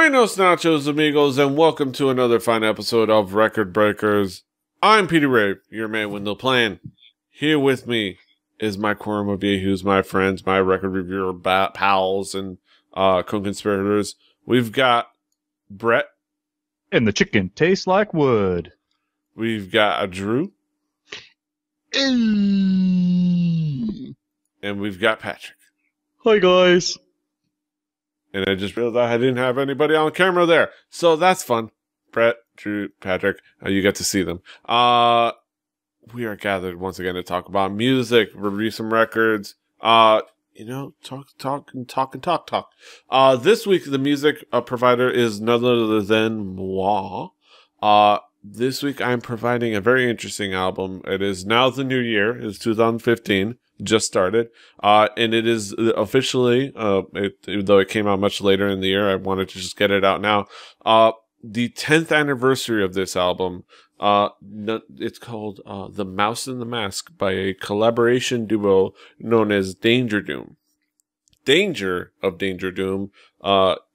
Buenos nachos, amigos, and welcome to another fine episode of Record Breakers. I'm Petey Rave, your man with no plan. Here with me is my quorum of yahoos, my friends, my record reviewer pals, and co-conspirators. We've got Brett. And the chicken tastes like wood. We've got Drew. And we've got Patrick. Hi, guys. And I just realized I didn't have anybody on camera there. So that's fun. Brett, Drew, Patrick, you get to see them. We are gathered once again to talk about music, review some records, talk. This week, the music provider is none other than moi. This week, I'm providing a very interesting album. It is now the new year. It's 2015. Just started, and it is officially, even though it came out much later in the year, I wanted to just get it out now, the 10th anniversary of this album. It's called The Mouse and the Mask by a collaboration duo known as Dangerdoom. Danger of Dangerdoom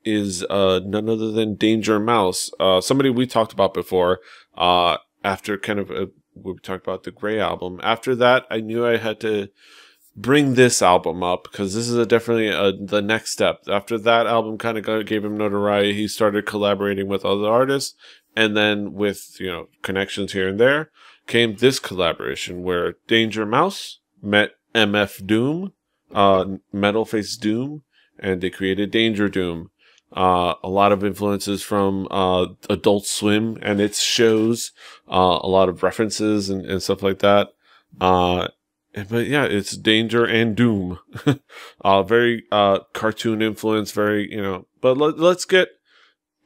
is none other than Danger Mouse, somebody we talked about before, after kind of we talked about the Gray album. After that, I knew I had to bring this album up because this is definitely the next step. After that album kind of gave him notoriety, he started collaborating with other artists, and then with connections here and there came this collaboration where Danger Mouse met MF Doom, Metal Face Doom, and they created Dangerdoom. A lot of influences from Adult Swim and its shows, a lot of references and stuff like that. But yeah, it's Danger and Doom. Very cartoon influence, very, but let's get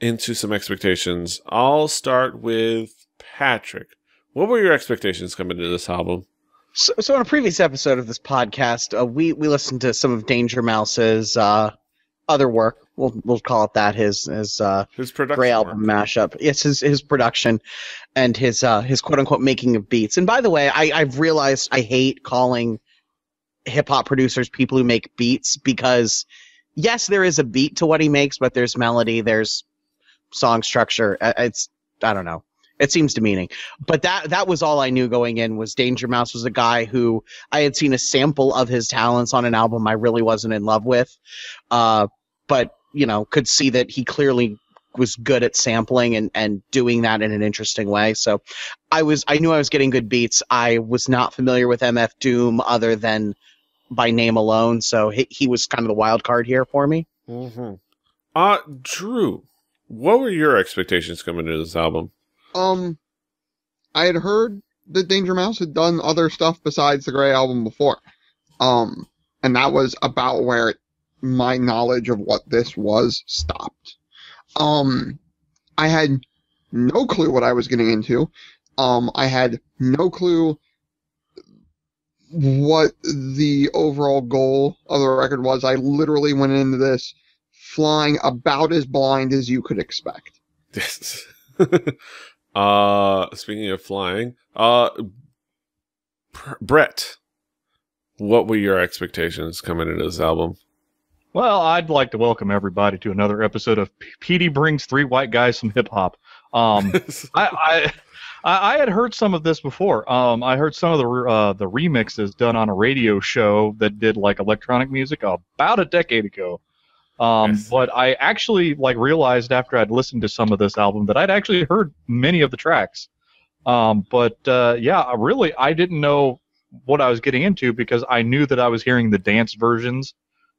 into some expectations. I'll start with Patrick. What were your expectations coming to this album? So in a previous episode of this podcast, we listened to some of Danger Mouse's other work. We'll call it that. His production Gray album mashup. Yes, his production and his quote unquote making of beats. And by the way, I've realized I hate calling hip hop producers people who make beats because yes, there is a beat to what he makes, but there's melody, there's song structure. I don't know. It seems demeaning. But that was all I knew going in. Was Danger Mouse was a guy who I had seen a sample of his talents on an album I really wasn't in love with. But could see that he clearly was good at sampling and doing that in an interesting way. So I knew I was getting good beats. I was not familiar with MF Doom other than by name alone. So he was kind of the wild card here for me. Mm-hmm. Drew, what were your expectations coming into this album? I had heard that Danger Mouse had done other stuff besides the Gray album before. And that was about where my knowledge of what this was stopped. I had no clue what I was getting into. I had no clue what the overall goal of the record was. I literally went into this flying about as blind as you could expect. Yes. Speaking of flying, Brett, what were your expectations coming into this album? Well, I'd like to welcome everybody to another episode of Petey Brings Three White Guys Some Hip Hop. I had heard some of this before. I heard some of the remixes done on a radio show that did like electronic music about a decade ago. Yes. But I actually realized after I'd listened to some of this album that I'd actually heard many of the tracks. Yeah, really, I didn't know what I was getting into because I knew that I was hearing the dance versions,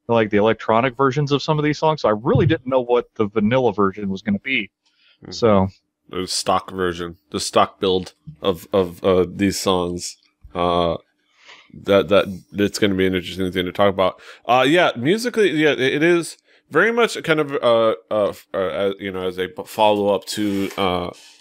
like the electronic versions of some of these songs. So I really didn't know what the vanilla version was going to be. Mm-hmm. So the stock version, the stock build of these songs. That it's going to be an interesting thing to talk about. Yeah, musically, yeah, it is very much kind of as a follow up to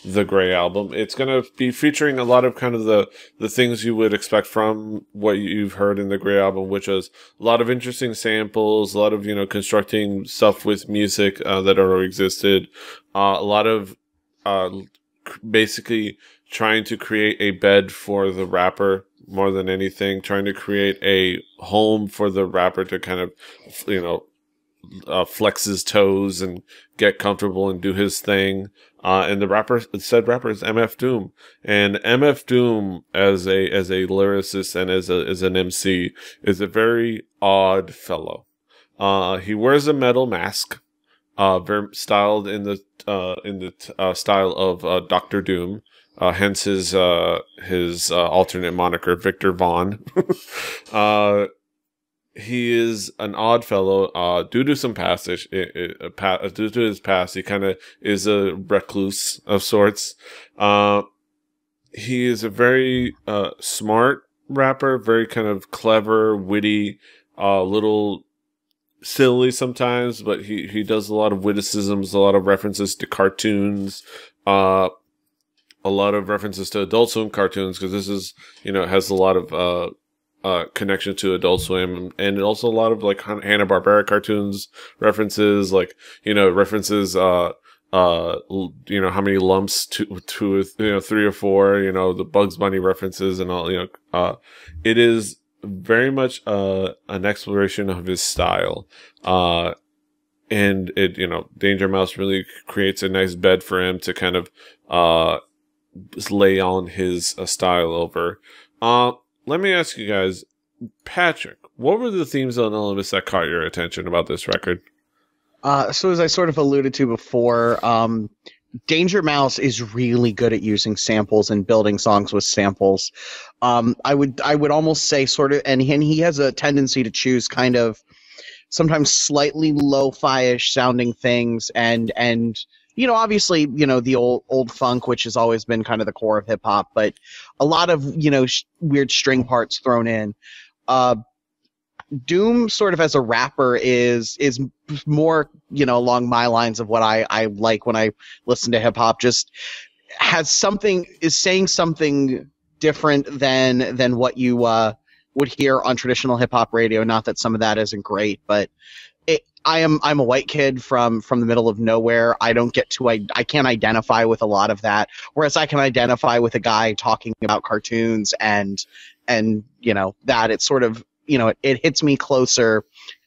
the Gray album. It's going to be featuring a lot of kind of the things you would expect from what you've heard in the Gray album, which is a lot of interesting samples, a lot of constructing stuff with music that already existed, a lot of basically trying to create a bed for the rapper more than anything, trying to create a home for the rapper to kind of flex his toes and get comfortable and do his thing. And the said rapper is MF Doom, and MF Doom as a lyricist and as an MC is a very odd fellow. He wears a metal mask, very styled in the style of Dr. Doom. Hence his alternate moniker, Victor Vaughn. He is an odd fellow, due to some passage, due to his past, he kind of is a recluse of sorts. He is a very, smart rapper, very kind of clever, witty, little silly sometimes, but he does a lot of witticisms, a lot of references to cartoons, a lot of references to Adult Swim cartoons, because this is, has a lot of, connection to Adult Swim, and also a lot of like Hanna-Barbera cartoons references, like, references, how many lumps to 3 or 4, the Bugs Bunny references and all, it is very much, an exploration of his style. And it, Danger Mouse really creates a nice bed for him to kind of, lay on his style over. Let me ask you guys, Patrick, what were the themes and elements that caught your attention about this record? So as I sort of alluded to before, Danger Mouse is really good at using samples and building songs with samples. I would almost say sort of, and he has a tendency to choose kind of sometimes slightly lo-fi-ish sounding things, and obviously, the old funk, which has always been kind of the core of hip hop, but a lot of, weird string parts thrown in. Doom sort of as a rapper is more, along my lines of what I like when I listen to hip hop, just is saying something different than what you, would hear on traditional hip hop radio. Not that some of that isn't great, but I'm a white kid from the middle of nowhere. I can't identify with a lot of that. Whereas I can identify with a guy talking about cartoons and that it's sort of, it hits me closer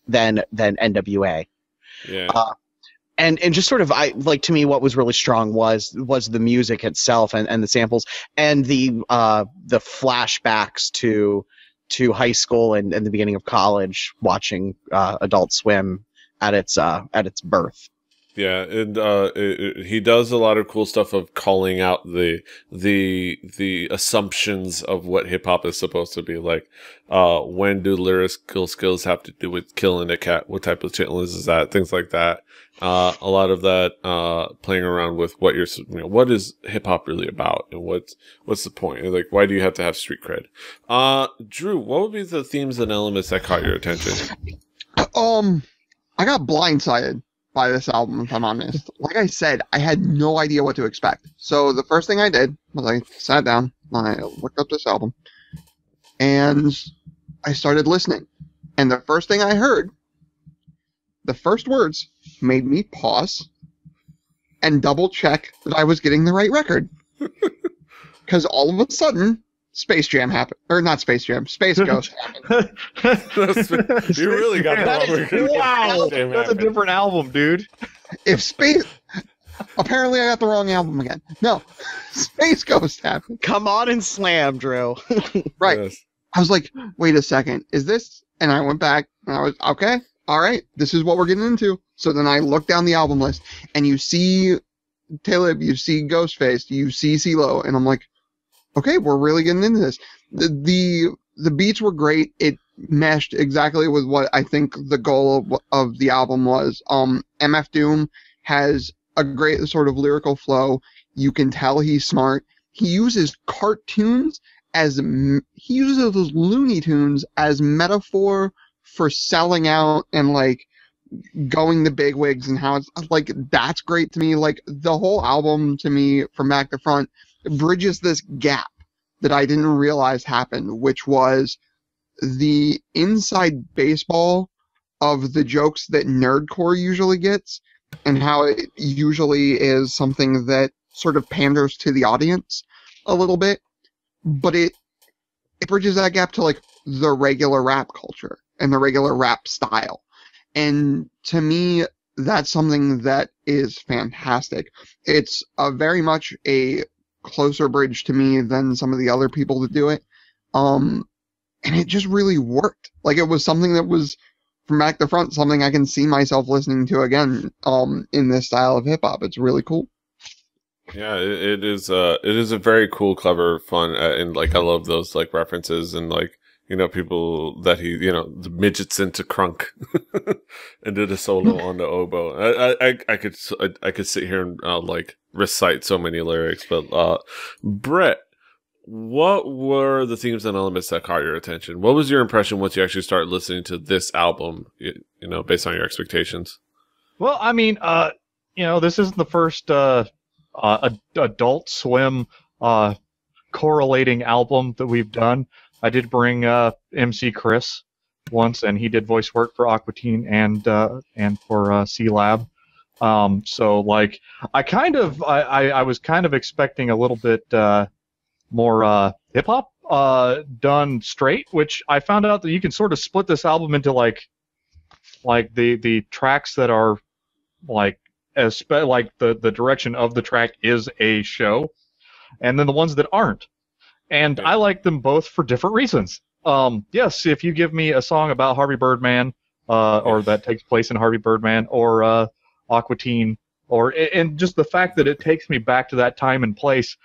than NWA. Yeah. And just sort of, to me, what was really strong was the music itself and the samples and the flashbacks to high school and the beginning of college, watching Adult Swim at its birth. Yeah, and he does a lot of cool stuff of calling out the assumptions of what hip hop is supposed to be like. When do lyrical skills have to do with killing a cat? What type of chitlins is that? Things like that. A lot of that playing around with what what is hip hop really about, and what's the point? And like, why do you have to have street cred? Drew, what would be the themes and elements that caught your attention? I got blindsided by this album, if I'm honest. Like I said, I had no idea what to expect. So the first thing I did was I sat down, I looked up this album, and I started listening. And the first thing I heard, the first words, made me pause and double check that I was getting the right record. Because all of a sudden, Space Jam happened. Or not Space Jam, Space Ghost happened. You really got the wrong record. Wow, that's a different album, dude. Apparently I got the wrong album again. No, Space Ghost happened. Come on and slam, Drew. Right. Yes. I was like, wait a second, is this? And I went back, and I was, okay, all right, this is what we're getting into. So then I looked down the album list, and you see Talib, you see Ghostface, you see CeeLo, and I'm like, okay, we're really getting into this. The beats were great. It meshed exactly with what I think the goal of the album was. MF Doom has a great sort of lyrical flow. You can tell he's smart. He uses cartoons he uses those Looney Tunes as metaphor for selling out and like going the bigwigs, and how it's like, that's great to me. Like, the whole album to me from back to front bridges this gap that I didn't realize happened, which was the inside baseball of the jokes that nerdcore usually gets, and how it usually is something that sort of panders to the audience a little bit, but it bridges that gap to like the regular rap culture and the regular rap style. And to me, that's something that is fantastic. It's very much a closer bridge to me than some of the other people that do it. And it just really worked. Like, it was something that was, from back to front, something I can see myself listening to again, in this style of hip hop. It's really cool. Yeah, it is a very cool, clever, fun, and like I love those like references and like, you know, people that he, you know, the midgets into crunk and did a solo on the oboe. I could sit here and like recite so many lyrics, but Brett, what were the themes and elements that caught your attention? What was your impression once you actually started listening to this album, you know, based on your expectations? Well, I mean, you know, this isn't the first Adult Swim correlating album that we've done. I did bring MC Chris once, and he did voice work for Aqua Teen and for C Lab. So like, I was kind of expecting a little bit more hip hop done straight, which I found out that you can sort of split this album into like the tracks that are like the direction of the track is a show, and then the ones that aren't. And I like them both for different reasons. Yes, if you give me a song about Harvey Birdman, or that takes place in Harvey Birdman, or Aqua Teen, and just the fact that it takes me back to that time and place,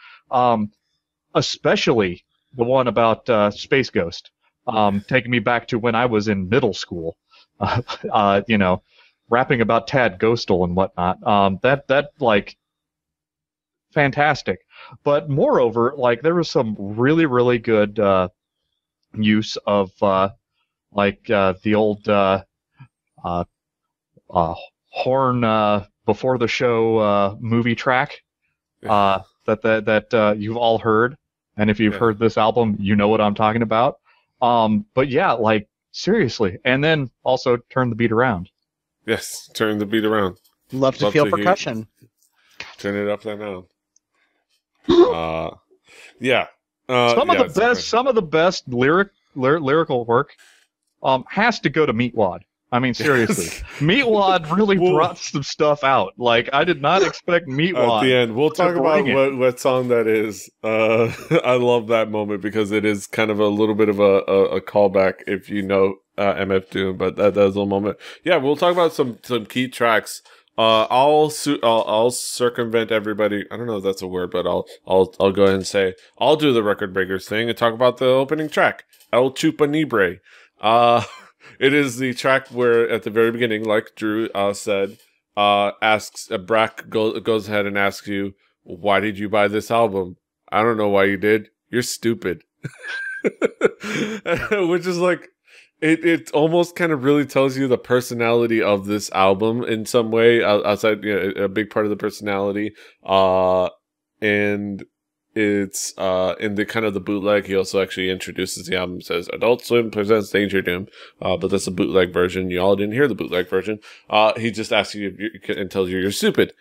especially the one about Space Ghost, taking me back to when I was in middle school, you know, rapping about Tad Ghostal and whatnot. That like, fantastic. But moreover, like, there was some really, really good use of like the old horn before the show movie track that you've all heard, and if you've heard this album, you know what I'm talking about. But yeah, like, seriously, and then also turn the beat around. Yes, turn the beat around. Love to feel percussion. Turn it up and down. Yeah. Some of the best lyrical work has to go to Meatwad. I mean, seriously, Meatwad really brought some stuff out. Like, I did not expect Meatwad. At the end, we'll talk about what song that is. I love that moment because it is kind of a little bit of a callback if you know MF Doom, but that's a moment. Yeah, we'll talk about some key tracks. I'll circumvent everybody. I don't know if that's a word, but I'll go ahead and say I'll do the record breakers thing and talk about the opening track, El Chupa Libre. It is the track where at the very beginning, like Drew said, asks Brack goes ahead and asks you, "Why did you buy this album?" "I don't know why you did. You're stupid." Which is like, It almost kind of really tells you the personality of this album in some way, outside, you know, a big part of the personality. And it's in the kind of the bootleg. He also actually introduces the album, says Adult Swim presents Dangerdoom, but that's a bootleg version. You all didn't hear the bootleg version. He just asks you and tells you you're stupid,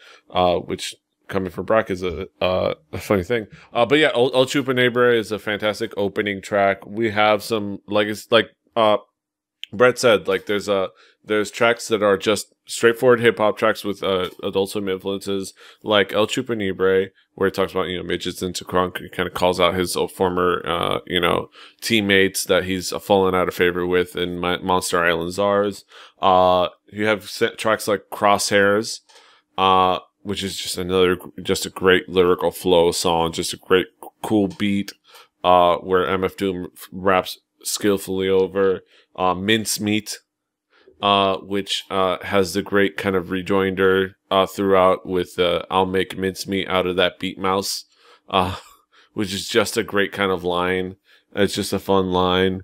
which, coming from Brock, is a funny thing. But yeah, El Chupa Libre is a fantastic opening track. We have some Brett said, like, there's tracks that are just straightforward hip hop tracks with Adult Swim influences, like El Chupa Libre, where he talks about, you know, midgets into crunk. He kind of calls out his former you know, teammates that he's fallen out of favor with in Monster Island Czars. You have tracks like Crosshairs, which is just a great lyrical flow song, just a great cool beat, where MF Doom raps skillfully over. Mincemeat, which has the great kind of rejoinder throughout with "I'll make mincemeat out of that beat mouse," which is just a great kind of line. It's just a fun line.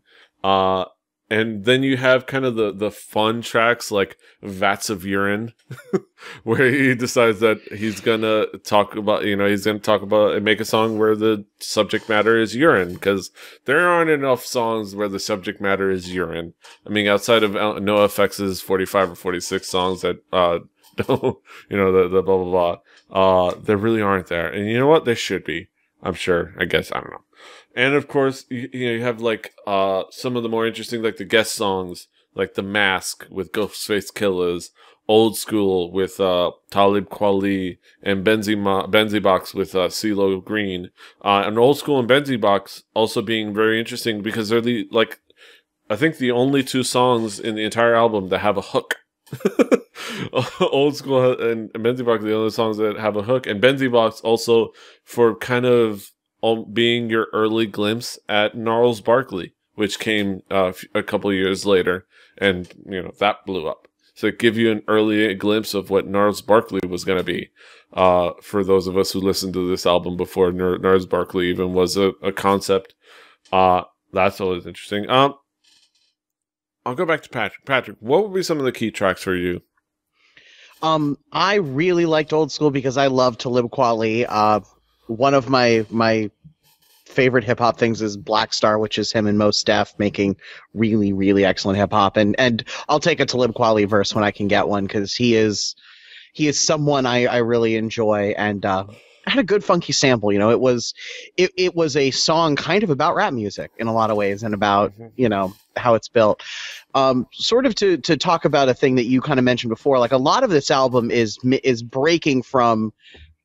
And then you have kind of the fun tracks like Vats of Urine, where he decides that he's gonna talk about, you know, he's gonna talk about and make a song where the subject matter is urine, because there aren't enough songs where the subject matter is urine. I mean, outside of NoFX's 45 or 46 songs that don't, you know, the blah blah blah, there really aren't there. And you know what? There should be. I'm sure. I guess, I don't know. And of course, you have like some of the more interesting, like the guest songs, like The Mask with Ghostface Killers, Old School with Talib Kweli, and Benzi Box with CeeLo Green. And Old School and Benzi Box also being very interesting because they're I think the only two songs in the entire album that have a hook. Old School and Benzi Box are the only songs that have a hook, and Benzi Box also for kind of being your early glimpse at Gnarls Barkley, which came a couple years later, and that blew up. So it give you an early glimpse of what Gnarls Barkley was going to be. For those of us who listened to this album before Gnarls Barkley even was a concept, that's always interesting. I'll go back to Patrick. Patrick, what would be some of the key tracks for you? I really liked Old School because I love Talib Kweli. One of my favorite hip hop things is Black Star, which is him and Mos Def making really, really excellent hip hop. And I'll take a Talib Kweli verse when I can get one because he is someone I really enjoy, and had a good funky sample. It was a song kind of about rap music in a lot of ways and about how it's built. Sort of to talk about a thing that you kind of mentioned before, like a lot of this album is breaking from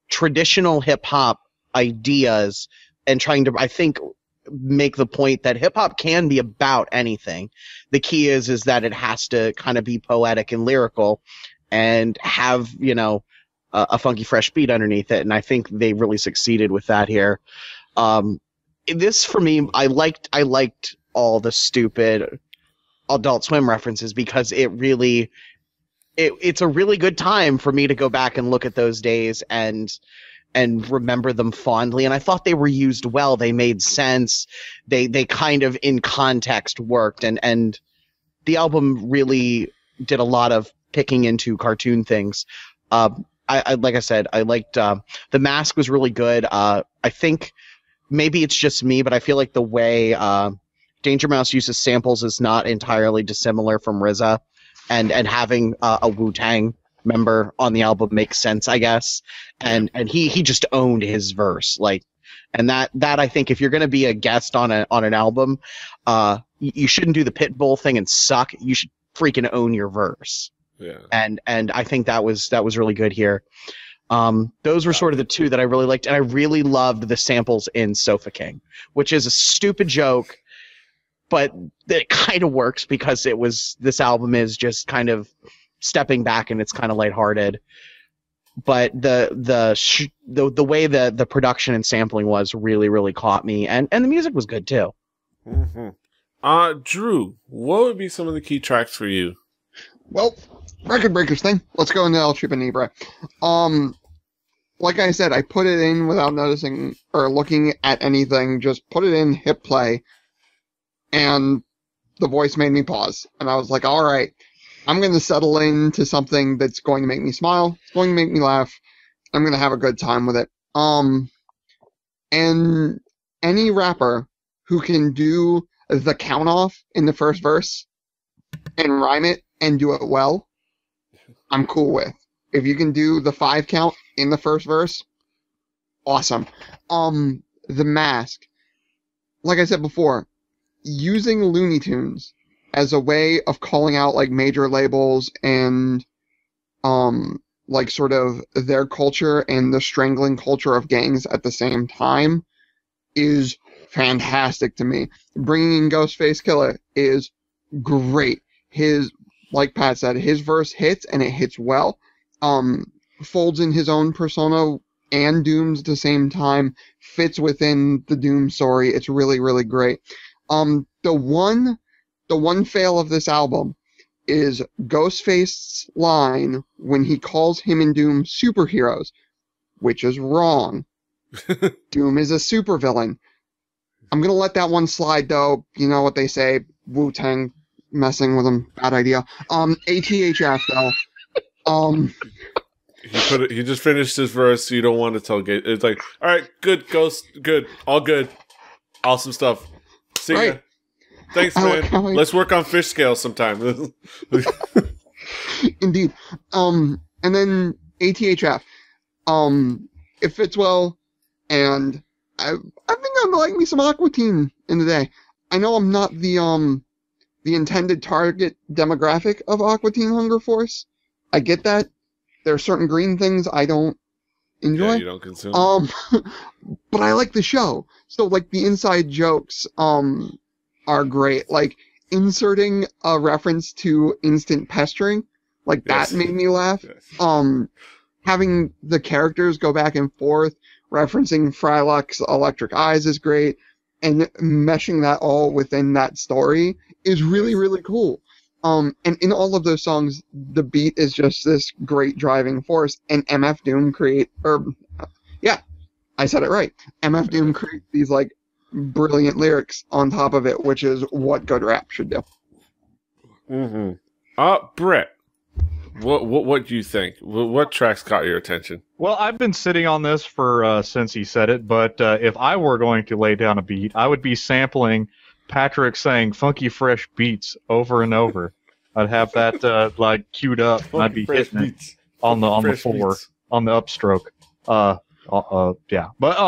traditional hip hop ideas and trying to, I think, make the point that hip hop can be about anything. The key is that it has to kind of be poetic and lyrical and have, a funky fresh beat underneath it. And I think they really succeeded with that here. This for me, I liked all the stupid Adult Swim references because it's a really good time for me to go back and look at those days and remember them fondly. And I thought they were used well. They made sense. They kind of in context worked, and the album really did a lot of picking into cartoon things. I like I said, I liked The Mask was really good. I think maybe it's just me, but I feel like the way Danger Mouse uses samples is not entirely dissimilar from RZA, and having a Wu-Tang member on the album makes sense, I guess. And he just owned his verse, and that I think if you're going to be a guest on an album, you shouldn't do the Pitbull thing and suck. You should freaking own your verse. Yeah. And I think that was really good here. Those were sort of the two that I really liked, and I really loved the samples in Sofa King, which is a stupid joke, but it kind of works because this album is just kind of stepping back and it's kind of lighthearted. But the way the production and sampling was really, really caught me, and the music was good too. Mm-hmm. Drew, what would be some of the key tracks for you? Well, record breakers thing. Let's go into El Chupanibre. Like I said, I put it in without noticing or looking at anything. Just put it in, hit play, and the voice made me pause. And I was like, all right, I'm going to settle into something that's going to make me smile. It's going to make me laugh. I'm going to have a good time with it. And any rapper who can do the count off in the first verse and rhyme it and do it well, I'm cool with. If you can do the 5 count in the first verse, awesome. The Mask, like I said before, using Looney Tunes as a way of calling out like major labels and like sort of their culture and the strangling culture of gangs at the same time is fantastic to me. Bringing in Ghostface Killer is great. Like Pat said, his verse hits and it hits well. Folds in his own persona and Doom's at the same time, fits within the Doom story. It's really, really great. The one fail of this album is Ghostface's line when he calls him and Doom superheroes, which is wrong. Doom is a supervillain. I'm gonna let that one slide though. You know what they say, Wu-Tang messing with him, bad idea. ATHF though. He just finished his verse, so you don't want to tell Gate. It's like, all right, good, Ghost, good, all good, awesome stuff. See ya. Thanks, man. Let's work on fish scales sometime. Indeed. And then ATHF. It fits well, and I think I'd like me some Aqua Teen in the day. I know I'm not the the intended target demographic of Aqua Teen Hunger Force. I get that. There are certain green things I don't enjoy. Yeah, you don't consume. But I like the show. So, like, the inside jokes, are great. Like, inserting a reference to instant pestering, like, that made me laugh. Yes. Having the characters go back and forth, referencing Frylock's electric eyes is great, and meshing that all within that story is really, really cool. And in all of those songs, the beat is just this great driving force, and MF Doom I said it right. MF Doom creates these, like, brilliant lyrics on top of it, which is what good rap should do. Mm-hmm. Brett, what do you think? What tracks caught your attention? Well, I've been sitting on this for since he said it, but if I were going to lay down a beat, I would be sampling Patrick saying "funky fresh beats" over and over. I'd have that like queued up, and I'd be hitting it on the floor on the upstroke. Yeah, but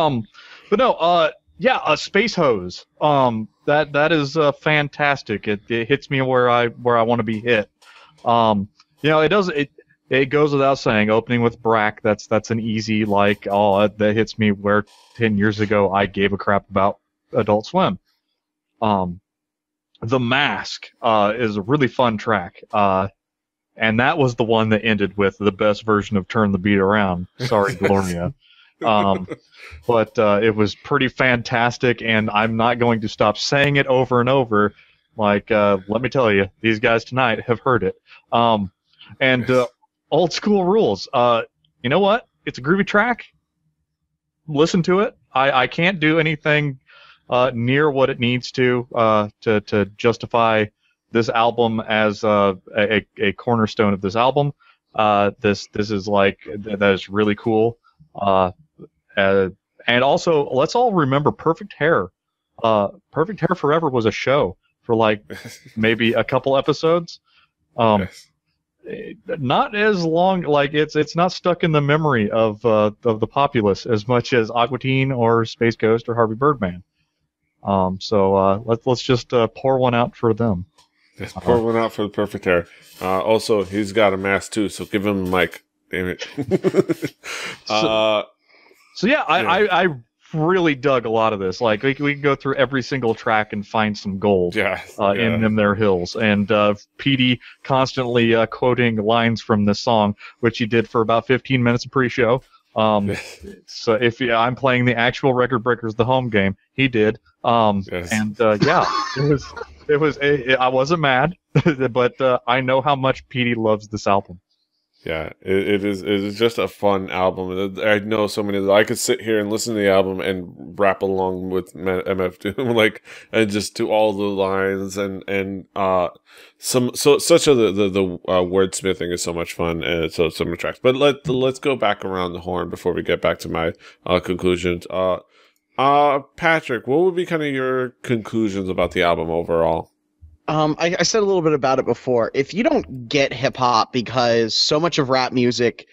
no, yeah, Space Hose. That is fantastic. It hits me where I want to be hit. You know, it goes without saying. Opening with Brack, that's an easy, like, that hits me where 10 years ago I gave a crap about Adult Swim. The Mask is a really fun track, and that was the one that ended with the best version of Turn the Beat Around. Sorry, Gloria. But it was pretty fantastic, and I'm not going to stop saying it over and over. Like, let me tell you, these guys tonight have heard it. And Old School Rules. You know what? It's a groovy track. Listen to it. I can't do anything near what it needs to justify this album as a cornerstone of this album. This is like, that is really cool. And also, let's all remember Perfect Hair. Perfect Hair Forever was a show for like maybe a couple episodes. Yes. Not as long, like it's not stuck in the memory of the populace as much as Aqua Teen or Space Ghost or Harvey Birdman. So let's just pour one out for them. Just pour one out for the Perfect Hair. Also, he's got a mask too, so give him the mic. Damn it. So yeah, I really dug a lot of this. Like we can go through every single track and find some gold in them there hills. And Petey constantly quoting lines from this song, which he did for about 15 minutes of pre-show. So if I'm playing the actual Record Breakers, the home game, he did. And yeah, it was. I wasn't mad, but I know how much Petey loves this album. Yeah, it is just a fun album. I know so many. I could sit here and listen to the album and rap along with MF Doom, like, and just do all the lines and such a the wordsmithing is so much fun, and it's so many tracks. But let's go back around the horn before we get back to my conclusions. Patrick, what would be kind of your conclusions about the album overall? I said a little bit about it before. If you don't get hip hop because so much of rap music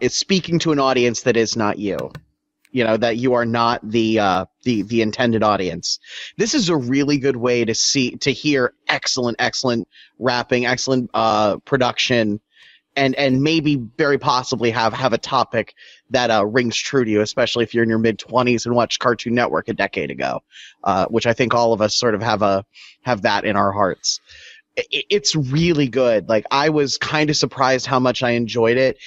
is speaking to an audience that is not you, that you are not the intended audience. This is a really good way to hear excellent rapping, excellent production, and maybe very possibly have a topic that rings true to you, especially if you're in your mid-20s and watched Cartoon Network a decade ago, which I think all of us sort of have that in our hearts. It's really good. Like, I was kind of surprised how much I enjoyed it.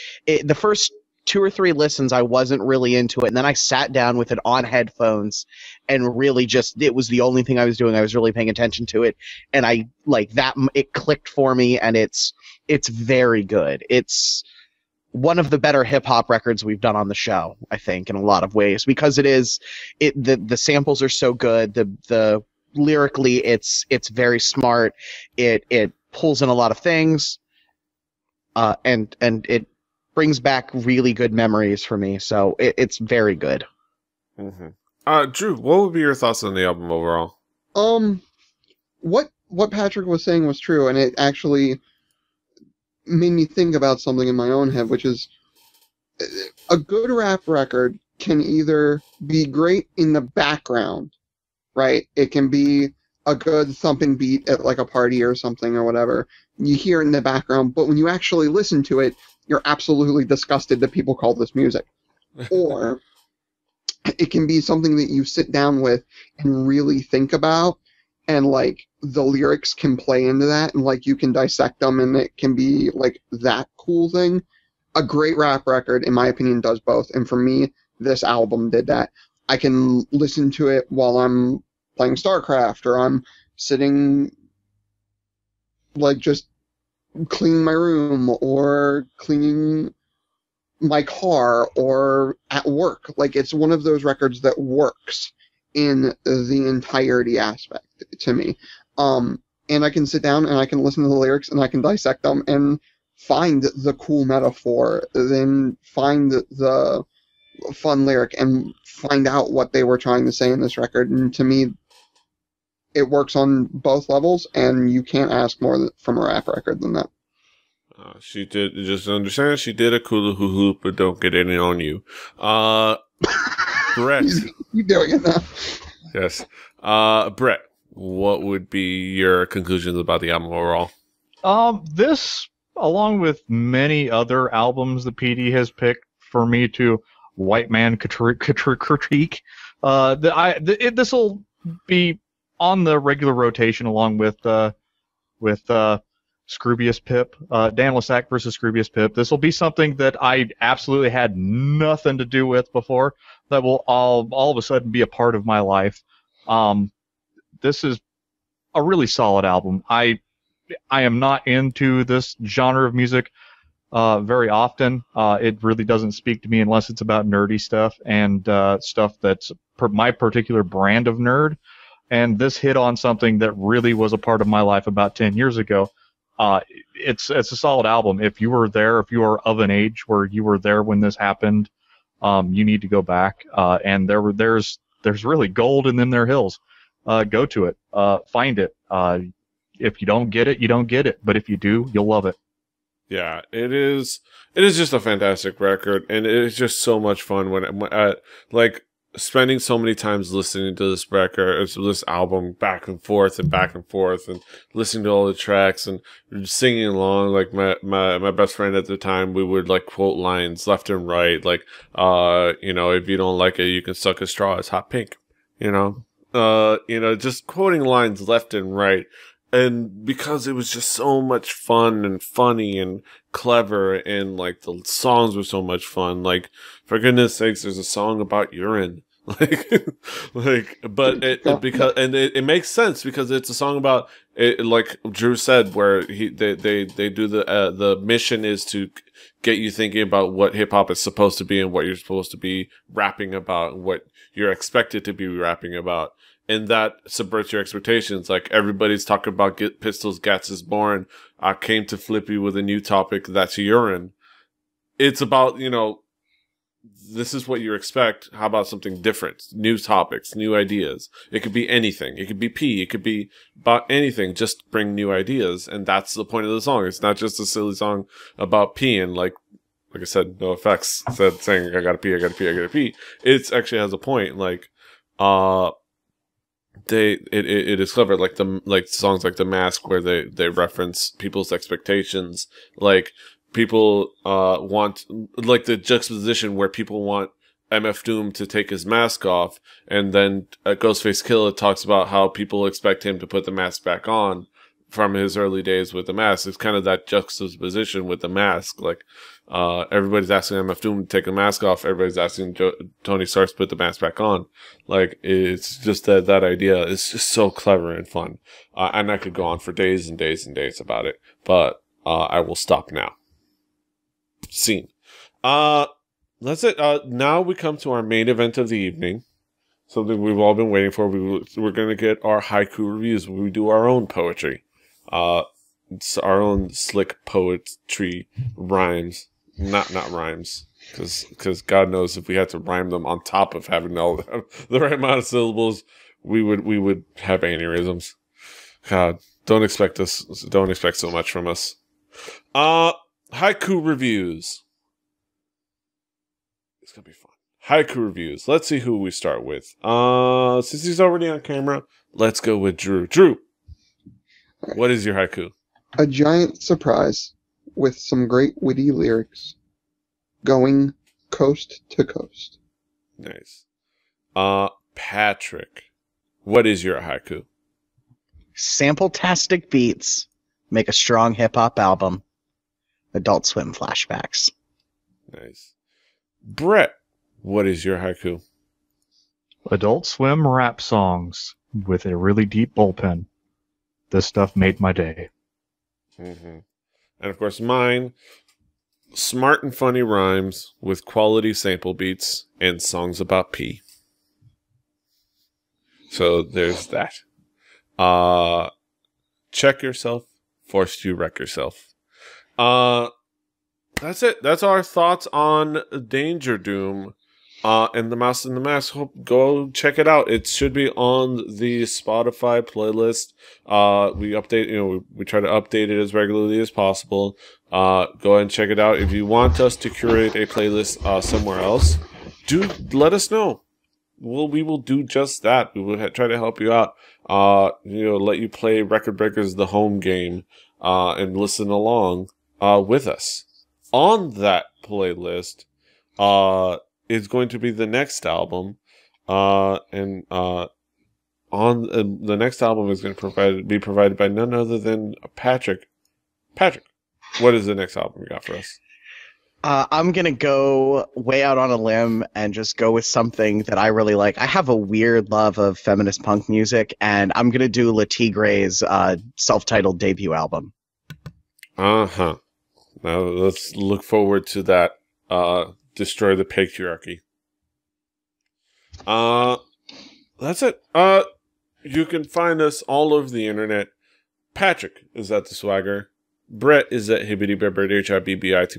The first 2 or 3 listens, I wasn't really into it, and then I sat down with it on headphones and really it was the only thing I was doing. I was really paying attention to it, and it clicked for me, and it's very good. It's one of the better hip hop records we've done on the show, I think, in a lot of ways, because the samples are so good. The lyrically, it's very smart. It pulls in a lot of things, and it brings back really good memories for me. So it's very good. Mm-hmm. Drew, what would be your thoughts on the album overall? What Patrick was saying was true, and it actually made me think about something in my own head, which is a good rap record can either be great in the background, right? It can be a good thumping beat at like a party or something or whatever. You hear it in the background, but when you actually listen to it, you're absolutely disgusted that people call this music. Or it can be something that you sit down with and really think about, and like the lyrics can play into that, and like you can dissect them, and it can be like that cool thing. A great rap record, in my opinion, does both, and for me, this album did that. I can listen to it while I'm playing StarCraft, or I'm sitting like just cleaning my room, or cleaning my car, or at work. Like, it's one of those records that works in the entirety aspect to me. And I can sit down and I can listen to the lyrics and I can dissect them and find the cool metaphor, then find the fun lyric and find out what they were trying to say in this record. And to me, it works on both levels, and you can't ask more from a rap record than that. She did, just understand, she did a cool hoop, but don't get any on you. Brett. You doing it now. Yes. Brett, what would be your conclusions about the album overall? This, along with many other albums that Petey has picked for me to white man critique, this will be on the regular rotation along with Scroobius Pip, Dan Lessac versus Scroobius Pip. This will be something that I absolutely had nothing to do with before, that will all of a sudden be a part of my life. This is a really solid album. I am not into this genre of music very often. It really doesn't speak to me unless it's about nerdy stuff and stuff that's my particular brand of nerd. And this hit on something that really was a part of my life about 10 years ago. It's a solid album. If you were there, if you are of an age where you were there when this happened, you need to go back. And there's really gold in them there hills. Go to it. Find it. If you don't get it, you don't get it. But if you do, you'll love it. Yeah, it is just a fantastic record, and it is just so much fun when like spending so many times listening to this record, this album, back and forth, and listening to all the tracks and singing along. Like my best friend at the time, we would like quote lines left and right, like if you don't like it, you can suck a straw. It's hot pink, just quoting lines left and right. And because it was just so much fun and funny and clever, and like the songs were so much fun, like for goodness sakes, there's a song about urine, but it makes sense because it's a song about it, like Drew said, where they do the mission is to get you thinking about what hip hop is supposed to be and what you're supposed to be rapping about and what you're expected to be rapping about. And that subverts your expectations. Like, everybody's talking about Get Pistols, Gats is Born. I came to flip you with a new topic, that's urine. It's about, this is what you expect. How about something different? New topics, new ideas. It could be anything. It could be pee. It could be about anything. Just bring new ideas. And that's the point of the song. It's not just a silly song about peeing. Like I said, no effects saying, I gotta pee, I gotta pee, I gotta pee. It actually has a point. Like, it is clever, like songs like The Mask, where they reference people's expectations, like people want, like the juxtaposition where people want MF Doom to take his mask off, and then Ghostface Killah talks about how people expect him to put the mask back on from his early days with the mask. It's kind of that juxtaposition with the mask. Like, everybody's asking MF Doom to take the mask off. Everybody's asking Tony Stark to put the mask back on. Like, it's just that idea is just so clever and fun. And I could go on for days and days and days about it, but I will stop now. Scene. That's it. Now we come to our main event of the evening. Something we've all been waiting for. We're going to get our haiku reviews. We do our own poetry. It's our own slick poetry rhymes. Not rhymes. Because God knows if we had to rhyme them on top of having all the right amount of syllables, we would have aneurysms. God, don't expect so much from us. Haiku reviews. It's gonna be fun. Haiku reviews. Let's see who we start with. Since he's already on camera, let's go with Drew. Drew, what is your haiku? A giant surprise with some great witty lyrics going coast to coast. Nice. Patrick, what is your haiku? Sample-tastic beats make a strong hip-hop album. Adult Swim flashbacks. Nice. Brett, what is your haiku? Adult Swim rap songs with a really deep bullpen. This stuff made my day. Mm-hmm. And of course, mine, smart and funny rhymes with quality sample beats and songs about pee. So there's that. Check yourself, forced you wreck yourself. That's it. That's our thoughts on Dangerdoom. And The Mouse and the Mask. Go check it out. It should be on the Spotify playlist. We update, we try to update it as regularly as possible. Go ahead and check it out. If you want us to curate a playlist somewhere else, do let us know. We will do just that. We will try to help you out. Let you play Record Breakers the home game, and listen along with us. On that playlist, is going to be the next album, and on the next album is going to be provided by none other than Patrick. Patrick, what is the next album you got for us? I'm going to go way out on a limb and just go with something that I really like. I have a weird love of feminist punk music, and I'm going to do La Tigre's self-titled debut album. Uh-huh. Now let's look forward to that. Destroy the patriarchy. That's it. You can find us all over the internet. Patrick is at The Swagger. Brett is at HibbityBibberd,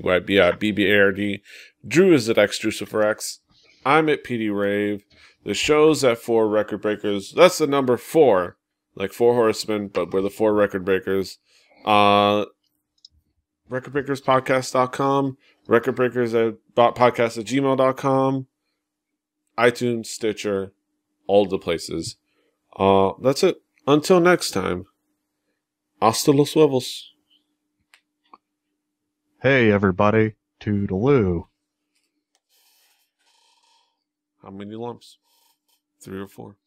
HIBBITYBIBBARD. Drew is at XDruciferX. I'm at Petey Rave. The show's at 4 Record Breakers. That's the number 4. Like 4 horsemen, but we're the 4 Record Breakers. RecordBreakersPodcast.com. RecordBreakersPodcast@gmail.com. iTunes, Stitcher, all the places. That's it. Until next time. Hasta los huevos. Hey, everybody. Toodaloo. How many lumps? 3 or 4?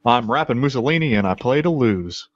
I'm rapping Mussolini, and I play to lose.